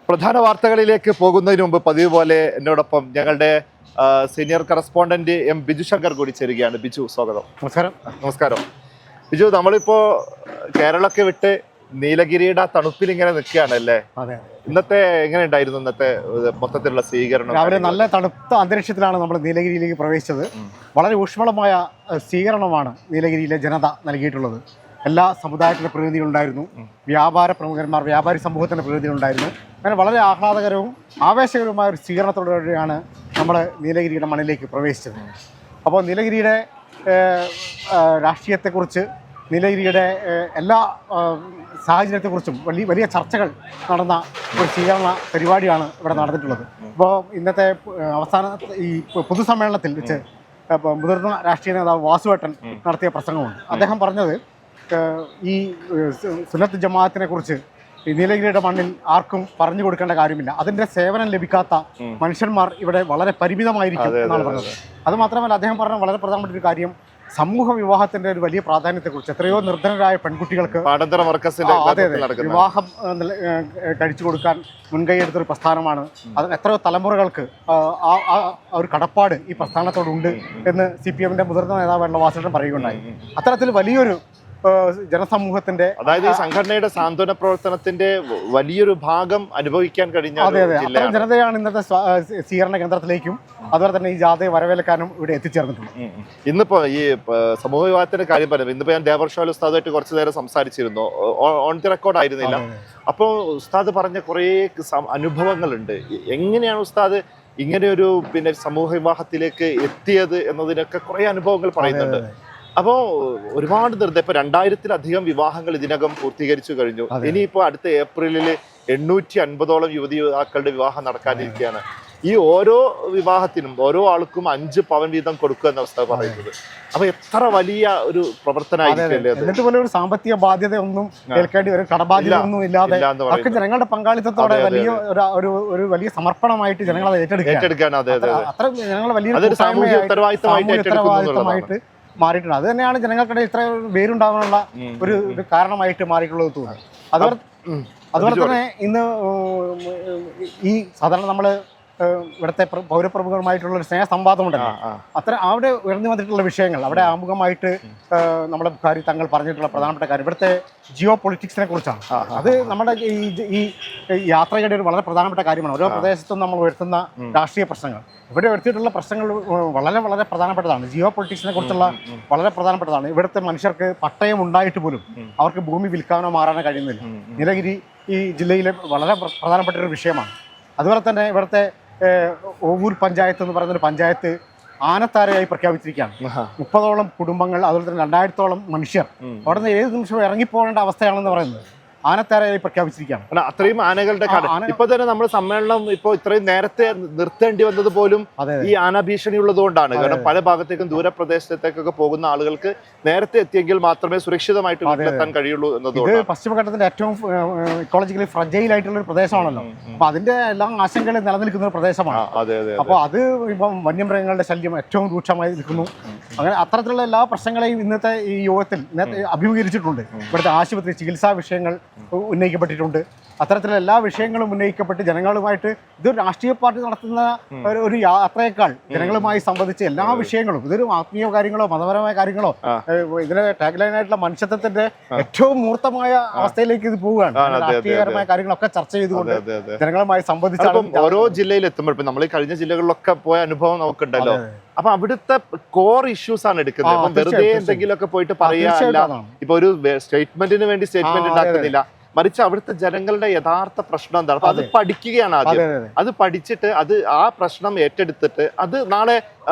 പ്രധാന വാർത്തകളിലേക്ക് പോകുന്നതിന് മുമ്പ് പതിവ് പോലെ എന്നോടൊപ്പം ഞങ്ങളുടെ senior correspondent M Biju Shankar കൂടി ചേരുകയാണ്. ബിജു, സ്വാഗതം. നമസ്കാരം. ബിജു, നമ്മളിപ്പോ കേരളമൊക്കെ വിട്ട് നീലഗിരിയുടെ തണുപ്പിൽ ഇങ്ങനെ നിൽക്കുകയാണല്ലേ? ഇന്നത്തെ എങ്ങനെ ഉണ്ടായിരുന്നു? ഇന്നത്തെ മൊത്തത്തിലുള്ള സ്വീകരണം? രാവിലെ നല്ല തണുത്ത അന്തരീക്ഷത്തിലാണ് നമ്മൾ നീലഗിരിയിലേക്ക് പ്രവേശിച്ചത്. വളരെ ഊഷ്മളമായ സ്വീകരണമാണ് നീലഗിരിയിലെ ജനത നൽകിയിട്ടുള്ളത്. എല്ലാ സമുദായത്തിൻ്റെ പ്രതിനിധികളുണ്ടായിരുന്നു, വ്യാപാര പ്രമുഖന്മാർ, വ്യാപാരി സമൂഹത്തിൻ്റെ പ്രതിനിധികളുണ്ടായിരുന്നു. അങ്ങനെ വളരെ ആഹ്ലാദകരവും ആവേശകരവുമായ ഒരു സ്വീകരണത്തോടുകൂടിയാണ് നമ്മൾ നീലഗിരിയുടെ മണ്ണിലേക്ക് പ്രവേശിച്ചത്. അപ്പോൾ നീലഗിരിയുടെ രാഷ്ട്രീയത്തെക്കുറിച്ച്, നീലഗിരിയുടെ എല്ലാ സാഹചര്യത്തെക്കുറിച്ചും വലിയ ചർച്ചകൾ നടന്ന ഒരു സ്വീകരണ പരിപാടിയാണ് ഇവിടെ നടന്നിട്ടുള്ളത്. ഇപ്പോൾ ഇന്നത്തെ അവസാന ഈ പൊതുസമ്മേളനത്തിൽ വെച്ച് മുതിർന്ന രാഷ്ട്രീയ നേതാവ് വാസുവേട്ടൻ നടത്തിയ പ്രസംഗമുണ്ട്. അദ്ദേഹം പറഞ്ഞത് ഈ സുന്നത്ത് ജമാഅത്തിനെ കുറിച്ച് നീലഗിരിയുടെ മണ്ണിൽ ആർക്കും പറഞ്ഞു കൊടുക്കേണ്ട കാര്യമില്ല, അതിൻ്റെ സേവനം ലഭിക്കാത്ത മനുഷ്യന്മാർ ഇവിടെ വളരെ പരിമിതമായിരിക്കും എന്നാണ് പറഞ്ഞത്. അതുമാത്രമല്ല, അദ്ദേഹം പറഞ്ഞ വളരെ പ്രധാനപ്പെട്ട ഒരു കാര്യം സമൂഹ വിവാഹത്തിന്റെ ഒരു വലിയ പ്രാധാന്യത്തെക്കുറിച്ച്. എത്രയോ നിർധനരായ പെൺകുട്ടികൾക്ക് വിവാഹം കഴിച്ചു കൊടുക്കാൻ മുൻകൈയെടുത്തൊരു പ്രസ്ഥാനമാണ് അത്. എത്രയോ തലമുറകൾക്ക് ആ ഒരു കടപ്പാട് ഈ പ്രസ്ഥാനത്തോടുണ്ട് എന്ന് CPM-ന്റെ മുതിർന്ന നേതാവ് വാസുദേവൻ പറയുകയുണ്ടായി. അത്തരത്തിൽ വലിയൊരു ജനസമൂഹത്തിന്റെ, അതായത് ഈ സംഘടനയുടെ സാന്ത്വന പ്രവർത്തനത്തിന്റെ വലിയൊരു ഭാഗം അനുഭവിക്കാൻ കഴിഞ്ഞ അത്തരം ജനതയാണ് ഇന്നത്തെ സ്വീകരണ കേന്ദ്രത്തിലേക്കും അതുപോലെ തന്നെ ഈ ജാഥയെ വരവേൽക്കാനും ഇവിടെ എത്തിച്ചേർന്നിട്ടുണ്ട്. ഇന്നിപ്പോ ഈ സമൂഹ വിവാഹത്തിന്റെ കാര്യം പറയുന്നത്, ഇന്നിപ്പോ ഞാൻ ദേവർഷാൽ ഉസ്താദുമായിട്ട് കുറച്ചു നേരം സംസാരിച്ചിരുന്നു. ഓൺ ദി റെക്കോർഡ് ആയിരുന്നില്ല. അപ്പോൾ ഉസ്താദ് പറഞ്ഞ കുറേ അനുഭവങ്ങളുണ്ട്. എങ്ങനെയാണ് ഉസ്താദ് ഇങ്ങനെ ഒരു സമൂഹ വിവാഹത്തിലേക്ക് എത്തിയത് എന്നതിനൊക്കെ കുറേ അനുഭവങ്ങൾ പറയുന്നുണ്ട്. അപ്പോൾ ഒരുപാട് ഇപ്പൊ 2000-ലധികം വിവാഹങ്ങൾ ഇതിനകം പൂർത്തീകരിച്ചു കഴിഞ്ഞു. ഇനിയിപ്പോ അടുത്ത ഏപ്രിലിൽ 850ഓളം യുവതിയുവാക്കളുടെ വിവാഹം നടക്കാനിരിക്കുകയാണ്. ഈ ഓരോ വിവാഹത്തിനും ഓരോ ആൾക്കും 5 പവൻ വീതം കൊടുക്കുക എന്ന അവസ്ഥ പറയുന്നത്. അപ്പൊ എത്ര വലിയ ഒരു പ്രവർത്തനമായിരിക്കും. എന്നിട്ട് പോലെ ഒരു സാമ്പത്തിക ബാധ്യത ഒന്നും ഏൽക്കേണ്ടി വരും, കടബാധ്യത ഒന്നും ഇല്ലാതെ ജനങ്ങളുടെ പങ്കാളിത്തത്തോടെ ഒരു വലിയ സമർപ്പണമായിട്ട് ജനങ്ങളെ ഏറ്റെടുക്കാൻ അത്ര ജനങ്ങളെ വലിയ ഉത്തരവാദിത്തമായിട്ട് മാറിയിട്ടുണ്ട്. അത് തന്നെയാണ് ജനങ്ങൾക്കിടയിൽ ഇത്ര പേരുണ്ടാകാനുള്ള ഒരു കാരണമായിട്ട് മാറിയിട്ടുള്ളത് തോന്നുന്നു. അതുപോലെ തന്നെ ഇന്ന് ഈ സാധാരണ നമ്മൾ ഇവിടുത്തെ പൗരപ്രമുഖരുമായിട്ടുള്ള ഒരു സ്നേഹ സംവാദമുണ്ടല്ലോ, അവിടെ ഉയർന്നു വന്നിട്ടുള്ള വിഷയങ്ങൾ, അവിടെ ആമുഖമായിട്ട് നമ്മുടെ ബുഖാരി തങ്ങൾ പറഞ്ഞിട്ടുള്ള പ്രധാനപ്പെട്ട കാര്യം ഇവിടുത്തെ ജിയോ പൊളിറ്റിക്സിനെ കുറിച്ചാണ്. അത് നമ്മുടെ ഈ യാത്രയുടെ ഒരു വളരെ പ്രധാനപ്പെട്ട കാര്യമാണ്. ഓരോ പ്രദേശത്തും നമ്മൾ ഉയർത്തുന്ന രാഷ്ട്രീയ പ്രശ്നങ്ങൾ, ഇവിടെ ഉയർത്തിയിട്ടുള്ള പ്രശ്നങ്ങൾ വളരെ വളരെ പ്രധാനപ്പെട്ടതാണ്. ജിയോ പൊളിറ്റിക്സിനെ കുറിച്ചുള്ള വളരെ പ്രധാനപ്പെട്ടതാണ്. ഇവിടുത്തെ മനുഷ്യർക്ക് പട്ടയം ഉണ്ടായിട്ട് പോലും അവർക്ക് ഭൂമി വിൽക്കാനോ മാറാനോ കഴിയുന്നില്ല. നീലഗിരി ഈ ജില്ലയിലെ വളരെ പ്രധാനപ്പെട്ട ഒരു വിഷയമാണ്. അതുപോലെ തന്നെ ഇവിടുത്തെ ഓവൂർ പഞ്ചായത്ത് എന്ന് പറയുന്നൊരു പഞ്ചായത്ത് ആനത്താരയായി പ്രഖ്യാപിച്ചിരിക്കുകയാണ്. 30ഓളം കുടുംബങ്ങൾ, അതുപോലെ തന്നെ 2000-ഓളം മനുഷ്യർ അവിടെ നിന്ന് ഏത് നിമിഷവും ഇറങ്ങിപ്പോകേണ്ട അവസ്ഥയാണെന്ന് പറയുന്നത്. ആനത്താരയായി പ്രഖ്യാപിച്ചിരിക്കുകയാണ്. അത്രയും ആനകളുടെ ഇപ്പൊ തന്നെ നമ്മുടെ സമ്മേളനം ഇപ്പൊ ഇത്രയും നേരത്തെ നിർത്തേണ്ടി വന്നത് പോലും ഈ ആന ഭീഷണി ഉള്ളത് കൊണ്ടാണ്. കാരണം പല ഭാഗത്തേക്കും ദൂരപ്രദേശത്തേക്കൊക്കെ പോകുന്ന ആളുകൾക്ക് നേരത്തെ എത്തിയെങ്കിൽ മാത്രമേ സുരക്ഷിതമായിട്ട് വീട്ടിലെത്താൻ കഴിയുള്ളൂ എന്നതുകൊണ്ട്. ഇത് പശ്ചിമഘട്ടത്തിന്റെ ഏറ്റവും ഇക്കോളജിക്കലി ഫ്രജൈൽ ആയിട്ടുള്ള ഒരു പ്രദേശമാണല്ലോ. അപ്പൊ അതിന്റെ എല്ലാ ആശങ്കകളും നിലനിൽക്കുന്ന ഒരു പ്രദേശമാണ്. അപ്പൊ അത് ഇപ്പം വന്യമൃഗങ്ങളുടെ ശല്യം ഏറ്റവും രൂക്ഷമായി നിൽക്കുന്നു. അങ്ങനെ അത്തരത്തിലുള്ള എല്ലാ പ്രശ്നങ്ങളെയും ഇന്നത്തെ ഈ യോഗത്തിൽ അഭിമുഖീകരിച്ചിട്ടുണ്ട്. ഇവിടുത്തെ ആശുപത്രി, ചികിത്സാ വിഷയങ്ങൾ ഉന്നയിക്കപ്പെട്ടിട്ടുണ്ട്. അത്തരത്തിലുള്ള എല്ലാ വിഷയങ്ങളും ഉന്നയിക്കപ്പെട്ട് ജനങ്ങളുമായിട്ട്, ഇതൊരു രാഷ്ട്രീയ പാർട്ടി നടത്തുന്ന ഒരു യാത്രയേക്കാൾ ജനങ്ങളുമായി സംബന്ധിച്ച് എല്ലാ വിഷയങ്ങളും, ഇതൊരു ആത്മീയ കാര്യങ്ങളോ മതപരമായ കാര്യങ്ങളോ, ഇതിലെ ടാഗ് ലൈനായിട്ടുള്ള മനുഷ്യത്വത്തിന്റെ ഏറ്റവും മൂർത്തമായ അവസ്ഥയിലേക്ക് ഇത് പോവുകയാണ്. രാഷ്ട്രീയപരമായ കാര്യങ്ങളൊക്കെ ചർച്ച ചെയ്തുകൊണ്ട് ജനങ്ങളുമായി സംബന്ധിച്ചാണ് ഓരോ ജില്ലയിൽ എത്തുമ്പോൾ. ഇപ്പൊ നമ്മൾ കഴിഞ്ഞ ജില്ലകളിലൊക്കെ പോയ അനുഭവം നമുക്കുണ്ടല്ലോ. അപ്പൊ അവിടുത്തെ കോർ ഇഷ്യൂസ് ആണ് എടുക്കുന്നത്. അപ്പൊ വെറുതെ എന്തെങ്കിലുമൊക്കെ പോയിട്ട് പറയാല്ല. ഇപ്പൊ ഒരു സ്റ്റേറ്റ്മെന്റിന് വേണ്ടി സ്റ്റേറ്റ്മെന്റ് ഉണ്ടാക്കുന്നില്ല, മറിച്ച് അവിടുത്തെ ജനങ്ങളുടെ യഥാർത്ഥ പ്രശ്നം എന്താണ്, അപ്പൊ അത് പഠിക്കുകയാണ് ആദ്യം. അത് പഠിച്ചിട്ട് ആ പ്രശ്നം ഏറ്റെടുത്തിട്ട് അത് നാളെ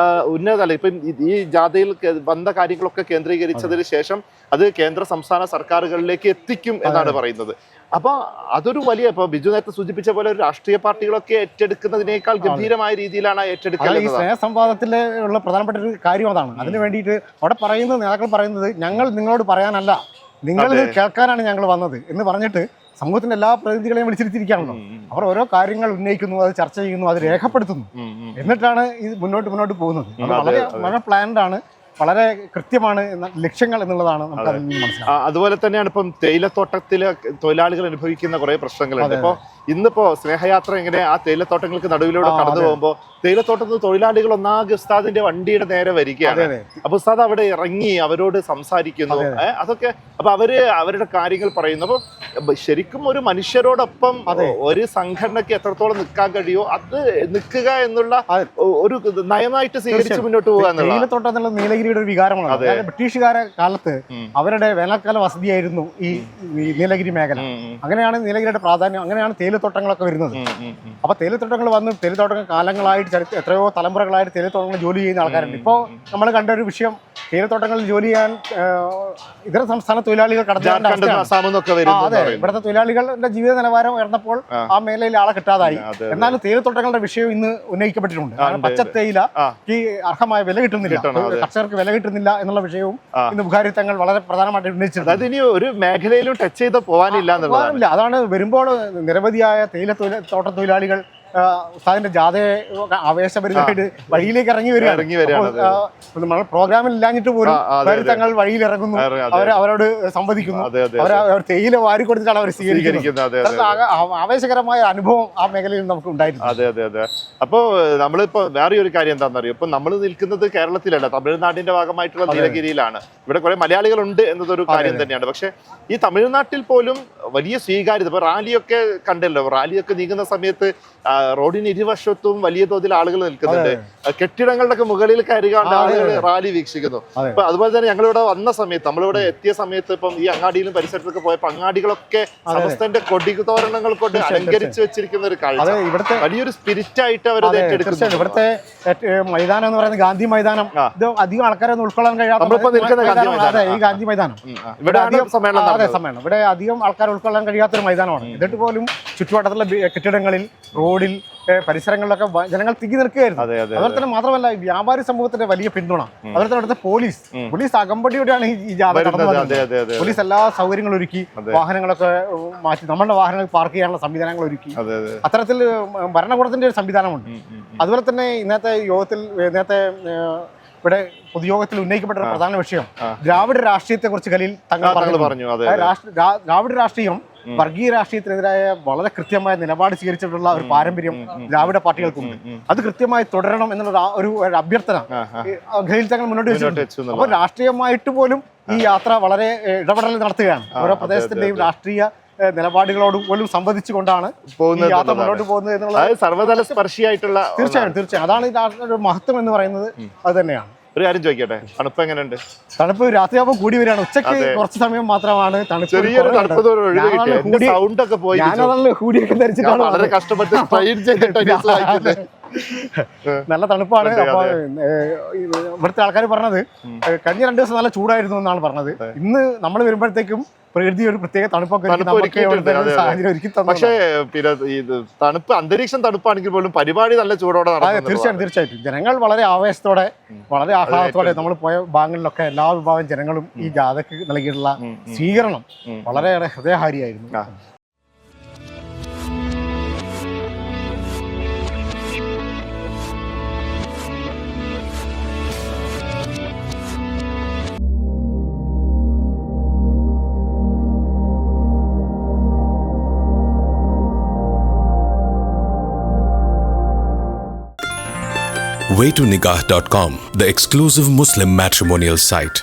ഉന്നതല്ല, ഇപ്പം ഈ ജാഥയിൽ വന്ന കാര്യങ്ങളൊക്കെ കേന്ദ്രീകരിച്ചതിന് ശേഷം അത് കേന്ദ്ര സംസ്ഥാന സർക്കാരുകളിലേക്ക് എത്തിക്കും എന്നാണ് പറയുന്നത്. അപ്പൊ അതൊരു വലിയ, ഇപ്പൊ ബിജു നേരത്തെ സൂചിപ്പിച്ച പോലെ ഒരു രാഷ്ട്രീയ പാർട്ടികളൊക്കെ ഏറ്റെടുക്കുന്നതിനേക്കാൾ ഗംഭീരമായ രീതിയിലാണ് ഏറ്റെടുക്കുന്നത്. ഈ സ്നേഹസംവാദത്തിലെ ഉള്ള പ്രധാനപ്പെട്ട ഒരു കാര്യം അതാണ്. അതിനു വേണ്ടിയിട്ട് അവിടെ പറയുന്നത്, നേതാക്കൾ പറയുന്നത്, ഞങ്ങൾ നിങ്ങളോട് പറയാനല്ല, നിങ്ങൾ കേൾക്കാനാണ് ഞങ്ങൾ വന്നത് എന്ന് പറഞ്ഞിട്ട് സമൂഹത്തിന്റെ എല്ലാ പ്രതിനിധികളെയും വിളിച്ചിരുത്തിയിരിക്കുകയാണല്ലോ. അവർ ഓരോ കാര്യങ്ങൾ ഉന്നയിക്കുന്നു, അത് ചർച്ച ചെയ്യുന്നു, അത് രേഖപ്പെടുത്തുന്നു. എന്നിട്ടാണ് ഇത് മുന്നോട്ട് പോകുന്നത്. വളരെ വളരെ പ്ലാൻഡ് ആണ്. വളരെ കൃത്യമാണ് ലക്ഷ്യങ്ങൾ എന്നുള്ളതാണ് നമുക്ക് അതിൽ നിന്ന് മനസ്സിലാക്കുന്നത്. അതുപോലെ തന്നെയാണ് ഇപ്പം തേയിലത്തോട്ടത്തിലെ തൊഴിലാളികൾ അനുഭവിക്കുന്ന കുറെ പ്രശ്നങ്ങളുണ്ട്. ഇപ്പൊ ഇന്നിപ്പോ സ്നേഹയാത്ര ഇങ്ങനെ ആ തേയിലത്തോട്ടങ്ങൾക്ക് നടുവിലൂടെ കടന്നു പോകുമ്പോൾ തേയിലത്തോട്ടത്തിൽ തൊഴിലാളികൾ ഒന്നാകെ ഉസ്താദിന്റെ വണ്ടിയുടെ നേരെ വരികയാണ്. അപ്പൊ ഉസ്താദ് അവിടെ ഇറങ്ങി അവരോട് സംസാരിക്കുന്നു. അതൊക്കെ അപ്പൊ അവരുടെ കാര്യങ്ങൾ പറയുന്നു. അപ്പൊ ശരിക്കും ഒരു മനുഷ്യരോടൊപ്പം ഒരു സംഘടനയ്ക്ക് എത്രത്തോളം നിൽക്കാൻ കഴിയോ അത് നിൽക്കുക എന്നുള്ള ഒരു നയമായിട്ട് സ്വീകരിച്ച് മുന്നോട്ട് പോകുക എന്നുള്ളത്. തേയിലത്തോട്ടം എന്നുള്ള നീലഗിരിയുടെ ഒരു വികാരമാണ്. ബ്രിട്ടീഷുകാരെ കാലത്ത് അവരുടെ വേനൽക്കാല വസതിയായിരുന്നു ഈ നീലഗിരി മേഖല. അങ്ങനെയാണ് നീലഗിരിയുടെ പ്രാധാന്യം, അങ്ങനെയാണ് തേയിലത്തോട്ടങ്ങളൊക്കെ വരുന്നത്. അപ്പൊ തേയിലത്തോട്ടങ്ങൾ വന്ന് തേയിലത്തോട്ടങ്ങൾ കാലങ്ങളായിട്ട് എത്രയോ തലമുറകളായിട്ട് തേയിലത്തോട്ടങ്ങൾ ജോലി ചെയ്യുന്ന ആൾക്കാരുണ്ട്. ഇപ്പോൾ നമ്മൾ കണ്ട ഒരു വിഷയം, തേയിലത്തോട്ടങ്ങളിൽ ജോലി ചെയ്യാൻ ഇതര സംസ്ഥാന തൊഴിലാളികൾ കടന്നു. അതെ, ഇവിടുത്തെ തൊഴിലാളികളുടെ ജീവിത നിലവാരം ഉയർന്നപ്പോൾ ആ മേഖലയിൽ ആളെ കിട്ടാതായി. എന്നാലും തേയിലത്തോട്ടങ്ങളുടെ വിഷയം ഇന്ന് ഉന്നയിക്കപ്പെട്ടിട്ടുണ്ട്. പച്ച തേയില ഈ അർഹമായ വില കിട്ടുന്നില്ല, കർഷകർക്ക് വില കിട്ടുന്നില്ല എന്നുള്ള വിഷയവും ഇന്ന് ബുഖാരി തങ്ങൾ വളരെ പ്രധാനമായിട്ട് ഉന്നയിച്ചിട്ടുണ്ട്. അതായത് ഇനി ഒരു മേഖലയിലും ടച്ച് ചെയ്ത് പോകാനില്ല. അതാണ് വരുമ്പോൾ നിരവധിയായ തോട്ട തൊഴിലാളികൾ ഉസ്താദിന്റെ ജാഥയെ ആവേശപരിതമായിട്ട് വഴിയിലേക്ക് ഇറങ്ങി വരികയാണ്. നമ്മൾ പ്രോഗ്രാമിൽ ഇല്ലാഞ്ഞിട്ട് പോലും തങ്ങൾ വഴിയിൽ ഇറങ്ങുന്നു, അവരോട് സംവദിക്കുന്നു, അവർ തേയില വാരി കൊടുത്തിട്ടാണ് അവർ സ്വീകരിക്കുന്നത്. ആവേശകരമായ അനുഭവം ആ മേഖലയിൽ നമുക്ക് ഉണ്ടായിരുന്നു. അതെ അതെ അതെ. അപ്പോ നമ്മളിപ്പോ വേറെ ഒരു കാര്യം എന്താണെന്നറിയോ, ഇപ്പൊ നമ്മൾ നിൽക്കുന്നത് കേരളത്തിലല്ല, തമിഴ്നാടിന്റെ ഭാഗമായിട്ടുള്ള നീലഗിരിയിലാണ്. ഇവിടെ കുറെ മലയാളികളുണ്ട് എന്നതൊരു കാര്യം തന്നെയാണ്. പക്ഷെ ഈ തമിഴ്നാട്ടിൽ പോലും വലിയ സ്വീകാര്യത. ഇപ്പൊ റാലിയൊക്കെ കണ്ടല്ലോ, റാലിയൊക്കെ നീങ്ങുന്ന സമയത്ത് റോഡിന് ഇരുവശത്തും വലിയ തോതിൽ ആളുകൾ നിൽക്കുന്നുണ്ട്. കെട്ടിടങ്ങളുടെ ഒക്കെ മുകളിൽ കയറിയാണ്ട് ആളുകൾ റാലി വീക്ഷിക്കുന്നു. അപ്പൊ അതുപോലെ തന്നെ ഞങ്ങളിവിടെ വന്ന സമയത്ത്, നമ്മളിവിടെ എത്തിയ സമയത്ത് ഇപ്പം ഈ അങ്ങാടിയിലും പരിസരത്തൊക്കെ പോയപ്പോൾ അങ്ങാടികളൊക്കെ സമസ്തന്റെ കൊടിതോരണങ്ങൾ കൊണ്ട് അലങ്കരിച്ച് വെച്ചിരിക്കുന്ന ഒരു കാഴ്ച. വലിയൊരു സ്പിരിറ്റ് ആയിട്ട് അവർ ഏറ്റെടുക്കുന്നു. ഇവിടുത്തെ മൈതാനം എന്ന് പറയുന്നത് ഗാന്ധി മൈതാനം. ഇത് അധികം ആൾക്കാരൊന്നും ഉൾക്കൊള്ളാൻ കഴിയാത്ത ഈ ഗാന്ധി മൈതാനം. ഇവിടെ സമ്മേളനം ഇവിടെ അധികം ആൾക്കാർ ഉൾക്കൊള്ളാൻ കഴിയാത്തൊരു മൈതാനമാണ്. എന്നിട്ട് പോലും ചുറ്റുവട്ടത്തുള്ള കെട്ടിടങ്ങളിൽ, റോഡിൽ, പരിസരങ്ങളിലൊക്കെ ജനങ്ങൾ തിങ്ങി നിൽക്കുകയായിരുന്നു. അതുപോലെ തന്നെ മാത്രമല്ല വ്യാപാരി സമൂഹത്തിന്റെ വലിയ പിന്തുണ, അതുപോലെ തന്നെ അവിടുത്തെ പോലീസ് അകമ്പടിയോടെയാണ് ഈ ജാഥ കടന്നു വന്നത്. പോലീസ് എല്ലാ സൗകര്യങ്ങളും ഒരുക്കി, വാഹനങ്ങളൊക്കെ മാറ്റി നമ്മുടെ വാഹനങ്ങൾ പാർക്ക് ചെയ്യാനുള്ള സംവിധാനങ്ങൾ ഒരുക്കി. അത്തരത്തിൽ ഭരണകൂടത്തിന്റെ ഒരു സംവിധാനമുണ്ട്. അതുപോലെ തന്നെ ഇന്നത്തെ ഇവിടെ പൊതുയോഗത്തിൽ ഉന്നയിക്കപ്പെട്ട ഒരു പ്രധാന വിഷയം ദ്രാവിഡ രാഷ്ട്രീയത്തെ കുറിച്ച് ഖലീൽ തങ്ങൾ പറഞ്ഞു. ദ്രാവിഡ രാഷ്ട്രീയം വർഗീയ രാഷ്ട്രീയത്തിനെതിരായ വളരെ കൃത്യമായ നിലപാട് സ്വീകരിച്ചിട്ടുള്ള ഒരു പാരമ്പര്യം ദ്രാവിഡ പാർട്ടികൾക്കുണ്ട്. അത് കൃത്യമായി തുടരണം എന്നുള്ള ഒരു അഭ്യർത്ഥന ഖലീൽ തങ്ങൾ മുന്നോട്ട് വെച്ചിട്ടുണ്ട്. അപ്പോൾ രാഷ്ട്രീയമായിട്ട് പോലും ഈ യാത്ര വളരെ ഇടപെടൽ നടത്തുകയാണ്. ഓരോ പ്രദേശത്തിന്റെയും രാഷ്ട്രീയ നിലപാടുകളോട് പോലും സംവദിച്ചുകൊണ്ടാണ് ഈ യാത്ര മുന്നോട്ട് പോകുന്നത് എന്നുള്ളത് സർവ്വതല സ്പർശിയായിട്ടുള്ള തീർച്ചയായും അതാണ് ഈ മഹത്വം എന്ന് പറയുന്നത്. അത് തന്നെയാണ്. ഒരു കാര്യം ചോദിക്കട്ടെ, തണുപ്പ് എങ്ങനെയുണ്ട്? തണുപ്പ് രാത്രിയാകുമ്പോൾ കൂടി വരികയാണ്. ഉച്ചയ്ക്ക് കുറച്ച് സമയം മാത്രമാണ് തണുപ്പ്. ഞാനതല്ല ഹൂഡിയൊക്കെ ധരിച്ചിട്ടാണ് വളരെ കഷ്ടപ്പെട്ട് നല്ല തണുപ്പാണ്. അപ്പൊ ഇവിടുത്തെ ആൾക്കാർ പറഞ്ഞത് കഴിഞ്ഞ 2 ദിവസം നല്ല ചൂടായിരുന്നു എന്നാണ് പറഞ്ഞത്. ഇന്ന് നമ്മൾ വരുമ്പോഴത്തേക്കും പ്രകൃതി ഒരു പ്രത്യേക തണുപ്പൊക്കെ സാഹചര്യം ഒരുക്കി തന്നു. പക്ഷേ പിന്നെ തണുപ്പ്, അന്തരീക്ഷം തണുപ്പാണെങ്കിൽ പോലും പരിപാടി നല്ല ചൂടോടെ നടക്കും. തീർച്ചയായിട്ടും ജനങ്ങൾ വളരെ ആവേശത്തോടെ, വളരെ ആഹ്ലാദത്തോടെ, നമ്മൾ പോയ ഭാഗങ്ങളിലൊക്കെ എല്ലാ വിഭാഗം ജനങ്ങളും ഈ ജാഥയ്ക്ക് നൽകിയിട്ടുള്ള സ്വീകരണം വളരെയേറെ ഹൃദയഹാരിയായിരുന്നു. waytonikah.com, the exclusive Muslim matrimonial site.